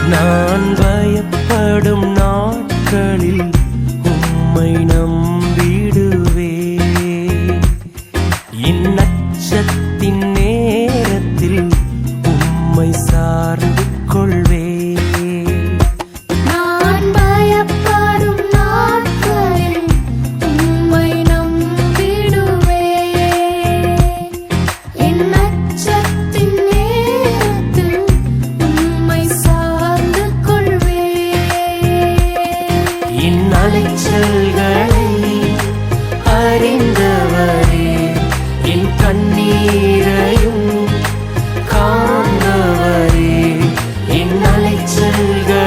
நான் பயப்படும் நாட்களில் உம்மை நம்பிடுவே. இந்நச்சத்தின் நேரத்தில் உம்மை சார்ந்து கொள்வே. அலைச்சல்களை அறிந்தவரே, என் கண்ணீரையும் காண்பவரே, என் அலைச்சல்கள்